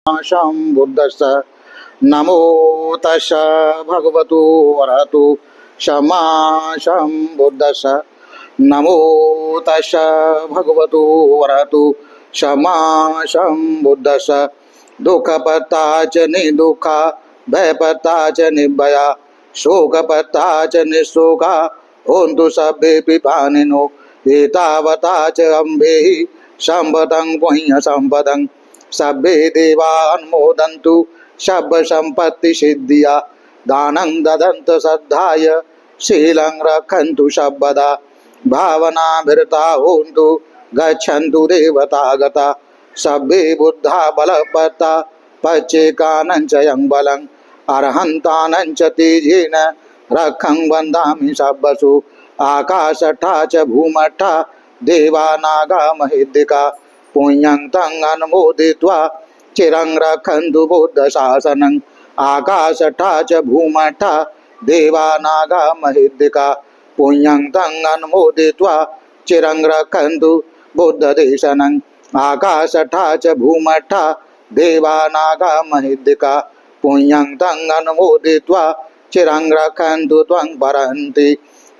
बुद्धस्य नमो तस् भगवतो वरहतो क्षमा बुद्धस्य नमो तस् भगवतो वरहतो क्षमा बुद्धस्य दुःखपत्ता च निर्दुःखा भयपत्ता च निर्भया शोकपत्ता च निःशोका होन्तु सर्वे पिपानिनो एतावता च अम्बेहि सम्पदं पुण्य सम्पदं सभ्ये देवान्मोदन्तु शब्द संपत्ति सिद्धिया दानं ददन्त श्रद्धाय शीलं रक्षन्तु शब्बदा भावना भृता होन्तु गच्छन्तु देवतागता सभ्ये बुद्धा बलपत्ता पच्चेकानं च यं बलं अर्हन्तानं च तेजेन रक्षं वन्दामि शब्बसु आकाशठा च भूमठा देवा नागा महेद्दिका पुण्यं तं अनुमोदित्वा चिरं रक्षन्तु बुद्धशासनं आकाशठा च भूमठा देवा नागा महेद्दिका पुण्यं तं अनुमोदित्वा चिरं रक्षन्तु बुद्धदेशनं आकाशठा च भूमठा देवा नागा महेद्दिका पुण्यं तं अनुमोदित्वा चिरं रक्षन्तु त्वं परन्ति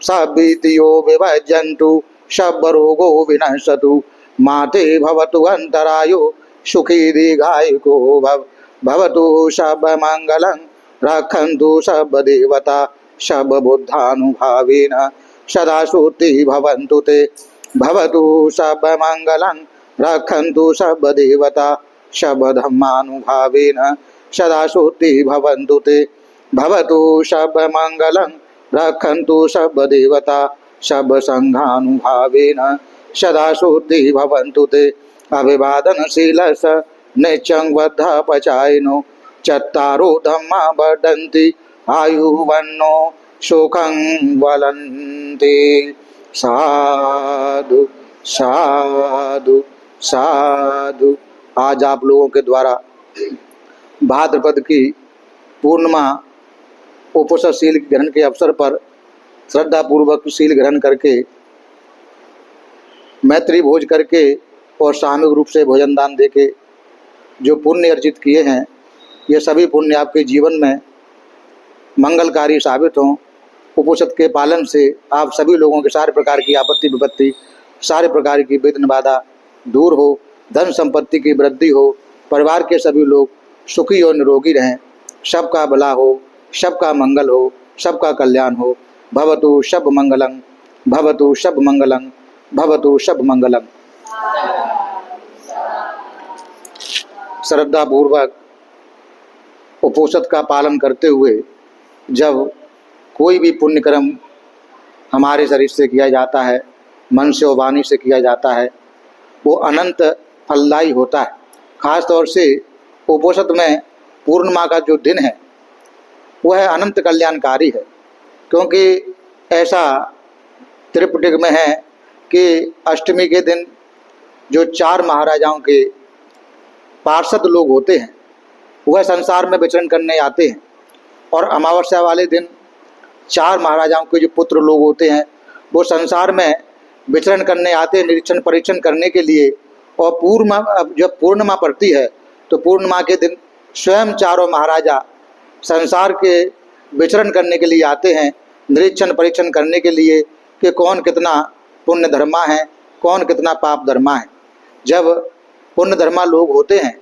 सभीतियो विभज्यन्तु शब्बरोगो विनश्यतु माते भवतु अंतरायो सुखी दीर्घायुको भवतु सर्वमंगलं रक्षन्तु सर्वदेवता सर्वबुद्धानुभावेन सदा शुद्धि भवन्तु ते भवतु सर्वमंगलं रक्षन्तु सर्वदेवता सर्वधर्मानुभावेन सदा शुद्धि भवन्तु ते भवतु सर्वमंगलं रक्षन्तु सर्वदेवता सर्वसंघानुभावेन सदा शुद्धि भवन्तु ते अभिवादनशीलस नित्यं बद्धपचायिनो चत्तारो धम्मा वर्धन्ति आयुर्वन्नो सुखं वलन्ति। साधु साधु साधु। आज आप लोगों के द्वारा भाद्रपद की पूर्णिमा उपवास शील ग्रहण के अवसर पर श्रद्धा पूर्वक शील ग्रहण करके मैत्री भोज करके और सामूहिक रूप से भोजन दान देके जो पुण्य अर्जित किए हैं, ये सभी पुण्य आपके जीवन में मंगलकारी साबित हों। उपनिषद के पालन से आप सभी लोगों के सारे प्रकार की आपत्ति विपत्ति, सारे प्रकार की विघ्न बाधा दूर हो, धन संपत्ति की वृद्धि हो, परिवार के सभी लोग सुखी और निरोगी रहें, सबका भला हो, सबका मंगल हो, सबका कल्याण हो। भवतु शब मंगलं, भवतु शब मंगलं, भवतु शब मंगलम। श्रद्धा पूर्वक उपनिषद का पालन करते हुए जब कोई भी पुण्य कर्म हमारे शरीर से किया जाता है, मन से और वाणी से किया जाता है, वो अनंत फलदायी होता है। खास तौर से उपनिषद में पूर्णिमा का जो दिन है वह अनंत कल्याणकारी है, क्योंकि ऐसा त्रिपिटक में है कि अष्टमी के दिन जो 4 महाराजाओं के पार्षद लोग होते हैं वह संसार में विचरण करने आते हैं, और अमावस्या वाले दिन 4 महाराजाओं के जो पुत्र लोग होते हैं वो संसार में विचरण करने आते हैं, निरीक्षण परीक्षण करने के लिए। और जब पूर्णिमा पड़ती है तो पूर्णिमा के दिन स्वयं 4 महाराजा संसार के विचरण करने के लिए आते हैं, निरीक्षण परीक्षण करने के लिए कि कौन कितना पुण्य धर्मा है, कौन कितना पाप धर्मा है। जब पुण्य धर्मा लोग होते हैं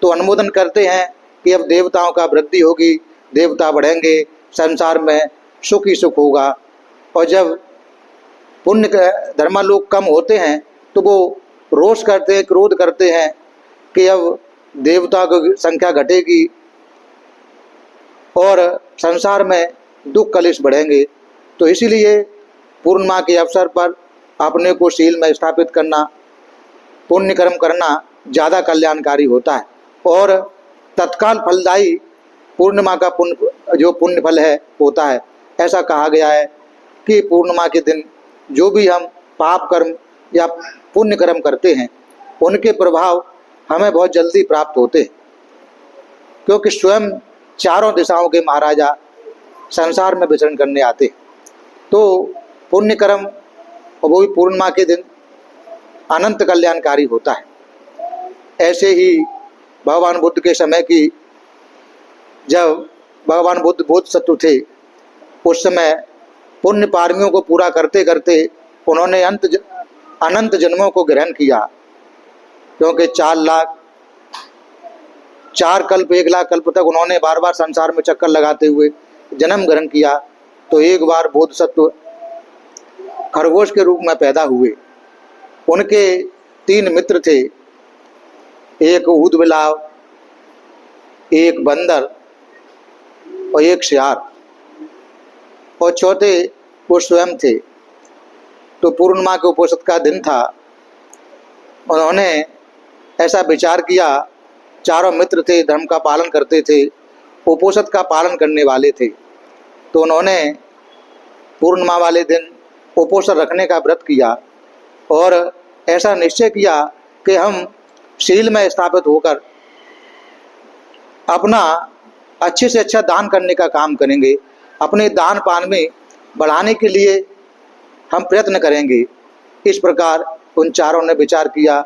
तो अनुमोदन करते हैं कि अब देवताओं का वृद्धि होगी, देवता बढ़ेंगे, संसार में सुख ही सुख होगा। और जब पुण्य धर्मा लोग कम होते हैं तो वो रोष करते हैं, क्रोध करते हैं कि अब देवताओं की संख्या घटेगी और संसार में दुख कलेश बढ़ेंगे। तो इसीलिए पूर्णिमा के अवसर पर अपने को शील में स्थापित करना, पुण्य कर्म करना ज़्यादा कल्याणकारी होता है। और तत्काल फलदायी पूर्णिमा का जो पुण्य फल है होता है। ऐसा कहा गया है कि पूर्णिमा के दिन जो भी हम पाप कर्म या पुण्य कर्म करते हैं उनके प्रभाव हमें बहुत जल्दी प्राप्त होते हैं, क्योंकि स्वयं 4 दिशाओं के महाराजा संसार में विचरण करने आते हैं। तो पुण्य कर्म और वो भी पूर्णिमा के दिन अनंत कल्याणकारी होता है। ऐसे ही भगवान बुद्ध के समय की, जब भगवान बुद्ध बोधिसत्व थे, उस समय पुण्य पारमियों को पूरा करते करते उन्होंने अनंत जन्मों को ग्रहण किया, क्योंकि 4 कल्प 1 लाख कल्प तक उन्होंने बार बार संसार में चक्कर लगाते हुए जन्म ग्रहण किया। तो एक बार बोधिसत्व खरगोश के रूप में पैदा हुए। उनके 3 मित्र थे, एक ऊदबिलाव, एक बंदर और एक सियार, और चौथे वो स्वयं थे। तो पूर्णिमा के उपोषद का दिन था। उन्होंने ऐसा विचार किया, चारों मित्र थे, धर्म का पालन करते थे, उपोषद का पालन करने वाले थे। तो उन्होंने पूर्णिमा वाले दिन उपोषद रखने का व्रत किया और ऐसा निश्चय किया कि हम शील में स्थापित होकर अपना अच्छे से अच्छा दान करने का काम करेंगे, अपने दान पान में बढ़ाने के लिए हम प्रयत्न करेंगे। इस प्रकार उन चारों ने विचार किया,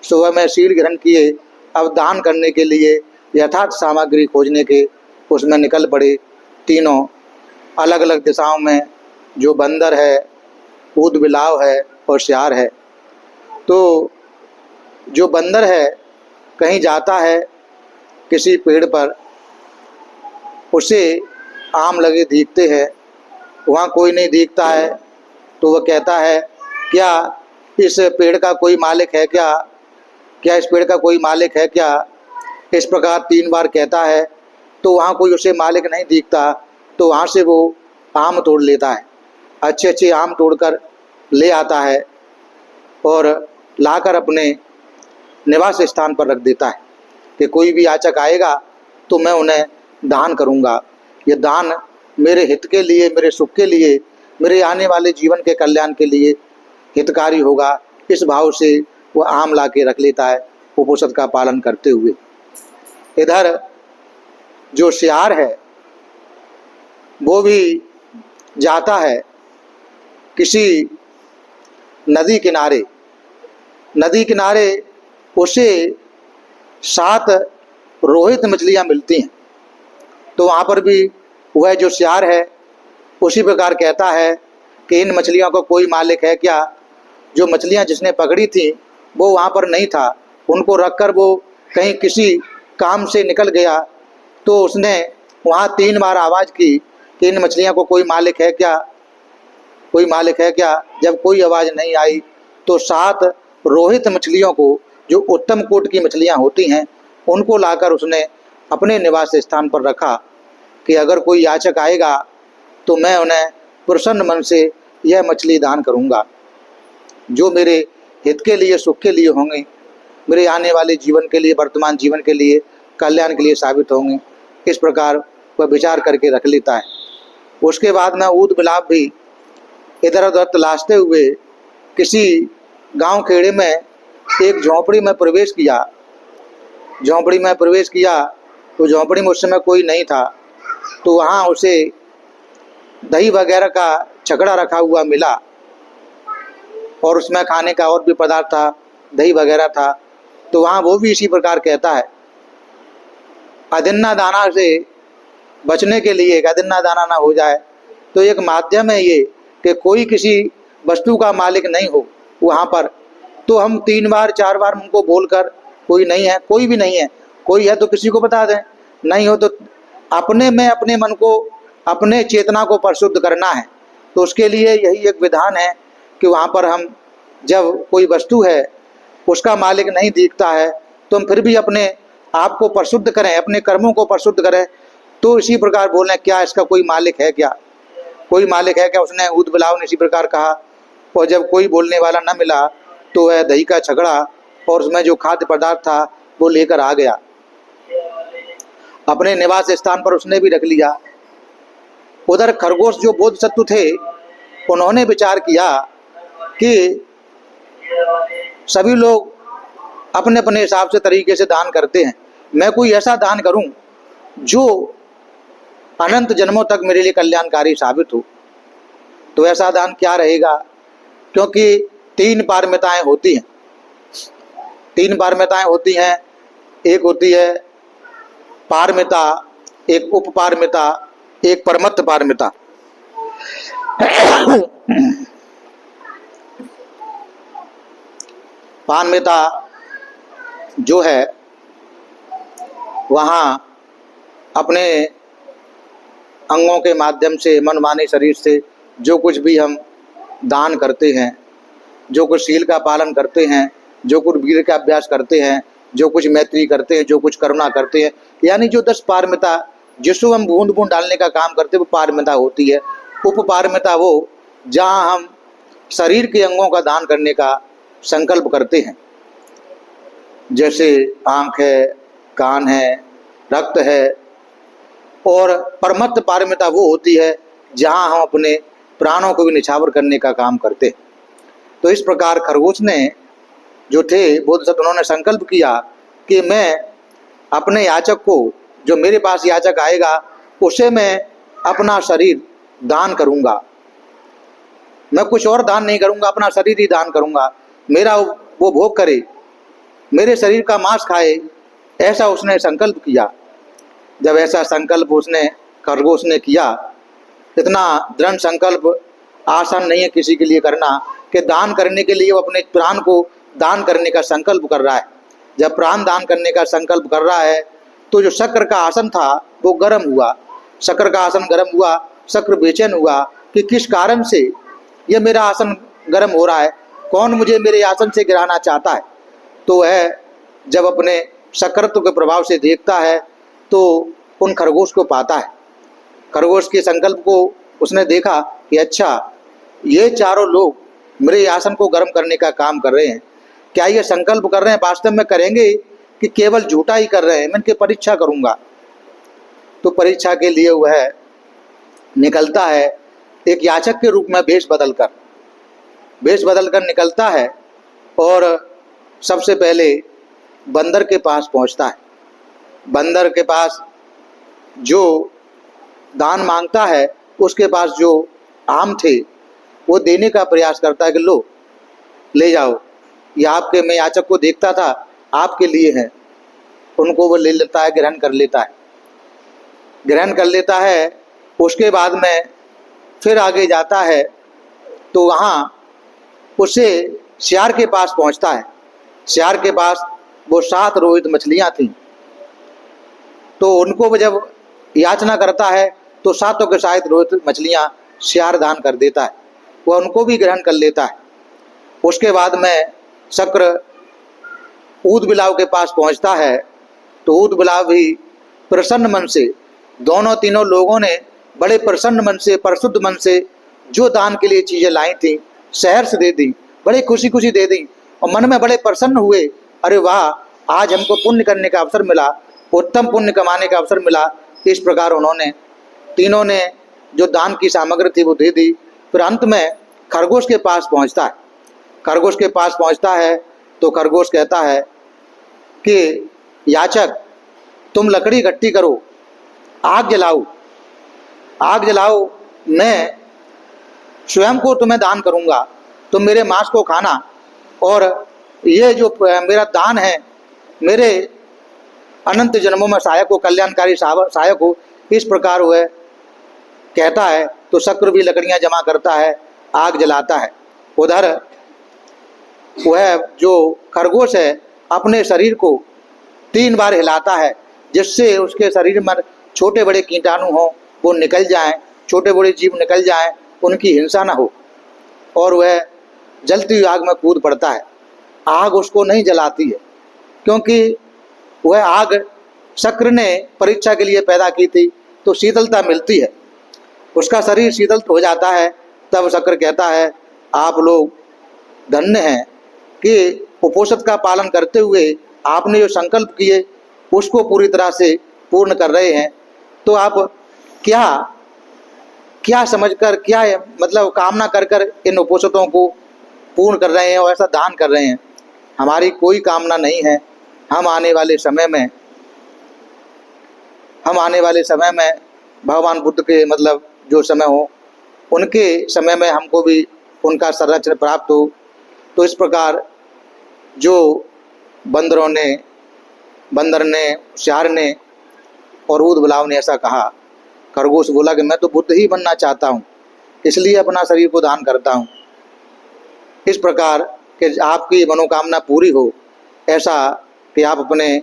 सुबह में शील ग्रहण किए, अब दान करने के लिए यथार्थ सामग्री खोजने के उसमें निकल पड़े। तीनों अलग अलग दिशाओं में, जो बंदर है, ऊदबिलाव है और सियार है। तो जो बंदर है कहीं जाता है किसी पेड़ पर, उसे आम लगे दिखते हैं, वहाँ कोई नहीं दिखता है, तो वह कहता है, क्या इस पेड़ का कोई मालिक है क्या, क्या इस पेड़ का कोई मालिक है क्या। इस प्रकार 3 बार कहता है, तो वहाँ कोई उसे मालिक नहीं दिखता। तो वहाँ से वो आम तोड़ लेता है, अच्छे अच्छे आम तोड़कर ले आता है और लाकर अपने निवास स्थान पर रख देता है कि कोई भी याचक आएगा तो मैं उन्हें दान करूँगा। ये दान मेरे हित के लिए, मेरे सुख के लिए, मेरे आने वाले जीवन के कल्याण के लिए हितकारी होगा। इस भाव से वह आम ला के रख लेता है उपोषद का पालन करते हुए। इधर जो सियार है वो भी जाता है किसी नदी किनारे। नदी किनारे उसे 7 रोहित मछलियाँ मिलती हैं। तो वहाँ पर भी वह जो सियार है उसी प्रकार कहता है कि इन मछलियों को कोई मालिक है क्या। जो मछलियाँ जिसने पकड़ी थी वो वहाँ पर नहीं था, उनको रखकर वो कहीं किसी काम से निकल गया। तो उसने वहाँ 3 बार आवाज़ की कि इन मछलियों को कोई मालिक है क्या, कोई मालिक है क्या। जब कोई आवाज़ नहीं आई तो 7 रोहित मछलियों को, जो उत्तम कोट की मछलियाँ होती हैं, उनको लाकर उसने अपने निवास स्थान पर रखा कि अगर कोई याचक आएगा तो मैं उन्हें प्रसन्न मन से यह मछली दान करूँगा, जो मेरे हित के लिए, सुख के लिए होंगे, मेरे आने वाले जीवन के लिए, वर्तमान जीवन के लिए, कल्याण के लिए साबित होंगे। इस प्रकार वह विचार करके रख लेता है। उसके बाद में ऊदबिलाव भी इधर उधर तलाशते हुए किसी गांव खेड़े में एक झोंपड़ी में प्रवेश किया। झोंपड़ी में प्रवेश किया तो झोंपड़ी में उस समय कोई नहीं था। तो वहाँ उसे दही वगैरह का छकड़ा रखा हुआ मिला और उसमें खाने का और भी पदार्थ था, दही वगैरह था। तो वहाँ वो भी इसी प्रकार कहता है, अदिन्ना दाना से बचने के लिए, अदिन्ना दाना ना हो जाए, तो एक माध्यम है ये कि कोई किसी वस्तु का मालिक नहीं हो वहाँ पर, तो हम 3 बार 4 बार उनको बोलकर, कोई नहीं है, कोई भी नहीं है, कोई है तो किसी को बता दें, नहीं हो तो अपने में अपने मन को, अपने चेतना को परिशुद्ध करना है। तो उसके लिए यही एक विधान है कि वहाँ पर हम जब कोई वस्तु है उसका मालिक नहीं दिखता है तो हम फिर भी अपने आप को परिशुद्ध करें, अपने कर्मों को परिशुद्ध करें। तो इसी प्रकार बोलें, क्या इसका कोई मालिक है क्या, कोई मालिक है क्या। उसने ऊदबिलाव ने इसी प्रकार कहा। और जब कोई बोलने वाला न मिला तो वह दही का छकड़ा और उसमें जो खाद्य पदार्थ था वो लेकर आ गया, अपने निवास स्थान पर उसने भी रख लिया। उधर खरगोश जो बोधिसत्व थे उन्होंने विचार किया कि सभी लोग अपने अपने हिसाब से तरीके से दान करते हैं, मैं कोई ऐसा दान करूं जो अनंत जन्मों तक मेरे लिए कल्याणकारी साबित हो। तो ऐसा दान क्या रहेगा, क्योंकि 3 पारमिताएं होती हैं, 3 पारमिताएं होती हैं। एक होती है पारमिता, एक उपपारमिता, एक परमत्त पारमिता। पारमिता जो है वहाँ अपने अंगों के माध्यम से, मन माने शरीर से जो कुछ भी हम दान करते हैं, जो कुछ शील का पालन करते हैं, जो कुछ वीर का अभ्यास करते हैं, जो कुछ मैत्री करते हैं, जो कुछ करुणा करते हैं, यानी जो 10 पारमिता जिसको हम बूंद बूंद डालने का काम करते हैं वो पारमिता होती है। उपपारमिता वो जहाँ हम शरीर के अंगों का दान करने का संकल्प करते हैं, जैसे आँख है, कान है, रक्त है। और परमत्त पारमिता वो होती है जहाँ हम अपने प्राणों को भी निछावर करने का काम करते हैं। तो इस प्रकार खरगोश ने जो थे बोधिसत्व, उन्होंने संकल्प किया कि मैं अपने याचक को, जो मेरे पास याचक आएगा उसे मैं अपना शरीर दान करूँगा, मैं कुछ और दान नहीं करूँगा, अपना शरीर ही दान करूँगा, मेरा वो भोग करे, मेरे शरीर का मांस खाए, ऐसा उसने संकल्प किया। जब ऐसा संकल्प उसने खरगोश ने किया, इतना दृढ़ संकल्प आसान नहीं है किसी के लिए करना कि दान करने के लिए वो अपने प्राण को दान करने का संकल्प कर रहा है। जब प्राण दान करने का संकल्प कर रहा है तो जो शक्र का आसन था वो गर्म हुआ, शक्र का आसन गर्म हुआ। शक्र बेचैन हुआ कि किस कारण से ये मेरा आसन गर्म हो रहा है, कौन मुझे मेरे आसन से गिराना चाहता है। तो वह जब अपने शक्रत्व के प्रभाव से देखता है तो उन खरगोश को पाता है। खरगोश के संकल्प को उसने देखा कि अच्छा, ये चारों लोग मेरे आसन को गर्म करने का काम कर रहे हैं, क्या ये संकल्प कर रहे हैं वास्तव में करेंगे कि केवल झूठा ही कर रहे हैं, मैं इनकी परीक्षा करूंगा। तो परीक्षा के लिए वह निकलता है एक याचक के रूप में वेश बदलकर निकलता है और सबसे पहले बंदर के पास पहुंचता है। बंदर के पास जो दान मांगता है उसके पास जो आम थे वो देने का प्रयास करता है कि लो ले जाओ, ये आपके, मैं याचक को देखता था आपके लिए है। उनको वो ले लेता है, ग्रहण कर लेता है। उसके बाद में फिर आगे जाता है तो वहाँ उसे श्यार के पास पहुँचता है। श्यार के पास वो 7 रोहित मछलियाँ थीं, तो उनको वो जब याचना करता है तो 7 के 7 रोहित मछलियाँ श्यार दान कर देता है, वह उनको भी ग्रहण कर लेता है। उसके बाद में शक्र ऊद बिलाव के पास पहुँचता है तो ऊद बिलाव भी प्रसन्न मन से, दोनों तीनों लोगों ने बड़े प्रसन्न मन से, परिशुद्ध मन से जो दान के लिए चीज़ें लाई थी शहर से दे दी, बड़े खुशी खुशी दे दी और मन में बड़े प्रसन्न हुए। अरे वाह, आज हमको पुण्य करने का अवसर मिला, उत्तम पुण्य कमाने का अवसर मिला। इस प्रकार उन्होंने तीनों ने जो दान की सामग्री थी वो दे दी। फिर अंत में खरगोश के पास पहुंचता है। खरगोश के पास पहुंचता है तो खरगोश कहता है कि याचक, तुम लकड़ी इकट्ठी करो, आग जलाओ, मैं स्वयं को तुम्हें दान करूंगा, तुम मेरे मांस को खाना, और ये जो मेरा दान है मेरे अनंत जन्मों में सहायक हो, कल्याणकारी सहायक हो। इस प्रकार वह कहता है तो शक्र भी लकड़ियां जमा करता है, आग जलाता है। उधर वह जो खरगोश है अपने शरीर को 3 बार हिलाता है जिससे उसके शरीर में छोटे बड़े कीटाणु हों वो निकल जाएं, छोटे बड़े जीव निकल जाएं, उनकी हिंसा ना हो, और वह जलती हुई आग में कूद पड़ता है। आग उसको नहीं जलाती है क्योंकि वह आग शक्र ने परीक्षा के लिए पैदा की थी, तो शीतलता मिलती है, उसका शरीर शीतल हो जाता है। तब शक्र कहता है आप लोग धन्य हैं कि उपोषण का पालन करते हुए आपने जो संकल्प किए उसको पूरी तरह से पूर्ण कर रहे हैं। तो आप क्या समझकर, क्या मतलब कामना कर इन उपोषणों को पूर्ण कर रहे हैं और ऐसा दान कर रहे हैं। हमारी कोई कामना नहीं है। हम आने वाले समय में भगवान बुद्ध के मतलब जो समय हो उनके समय में हमको भी उनका संरक्षण प्राप्त हो। तो इस प्रकार जो बंदरों ने बंदर ने, श्यार ने और ऊदबिलाव ने ऐसा कहा। खरगोश बोला कि मैं तो बुद्ध ही बनना चाहता हूँ, इसलिए अपना शरीर को दान करता हूँ। इस प्रकार कि आपकी मनोकामना पूरी हो, ऐसा कि आप अपने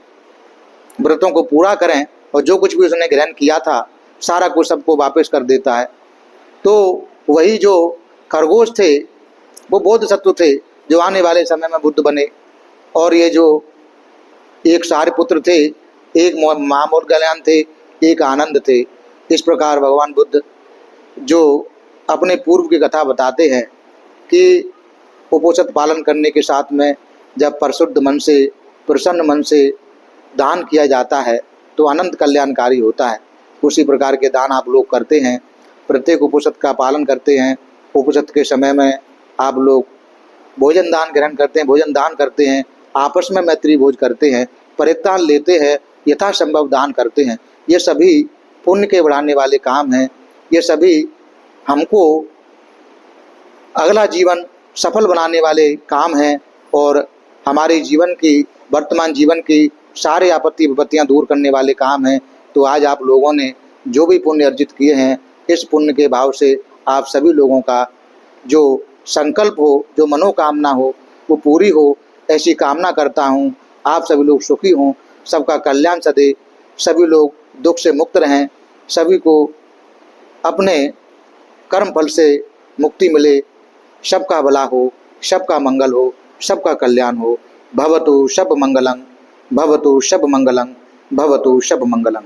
व्रतों को पूरा करें और जो कुछ भी उसने ग्रहण किया था सारा कुछ सबको वापस कर देता है। तो वही जो खरगोश थे वो बोधिसत्व थे जो आने वाले समय में बुद्ध बने। और ये जो एक सारिपुत्र थे, एक महामूर्खल्यान थे, एक आनंद थे। इस प्रकार भगवान बुद्ध जो अपने पूर्व की कथा बताते हैं कि उपोषद पालन करने के साथ में जब परिशुद्ध मन से, प्रसन्न मन से दान किया जाता है तो अनंत कल्याणकारी होता है। उसी प्रकार के दान आप लोग करते हैं, प्रत्येक उपोषद का पालन करते हैं। उपोषद के समय में आप लोग भोजन दान ग्रहण करते हैं, भोजन दान करते हैं, आपस में मैत्री भोज करते हैं, परित्राण लेते हैं, यथासंभव दान करते हैं। ये सभी पुण्य के बढ़ाने वाले काम हैं। ये सभी हमको अगला जीवन सफल बनाने वाले काम हैं और हमारे जीवन की, वर्तमान जीवन की सारे आपत्ति विपत्तियां दूर करने वाले काम हैं। तो आज आप लोगों ने जो भी पुण्य अर्जित किए हैं, इस पुण्य के भाव से आप सभी लोगों का जो संकल्प हो, जो मनोकामना हो, वो पूरी हो, ऐसी कामना करता हूँ। आप सभी लोग सुखी हों, सबका कल्याण सदे, सभी लोग दुख से मुक्त रहें, सभी को अपने कर्म फल से मुक्ति मिले, सबका भला हो, सबका मंगल हो, सबका कल्याण हो। भवतु शब मंगलं, भवतु शब मंगलं, भवतु शब मंगलं।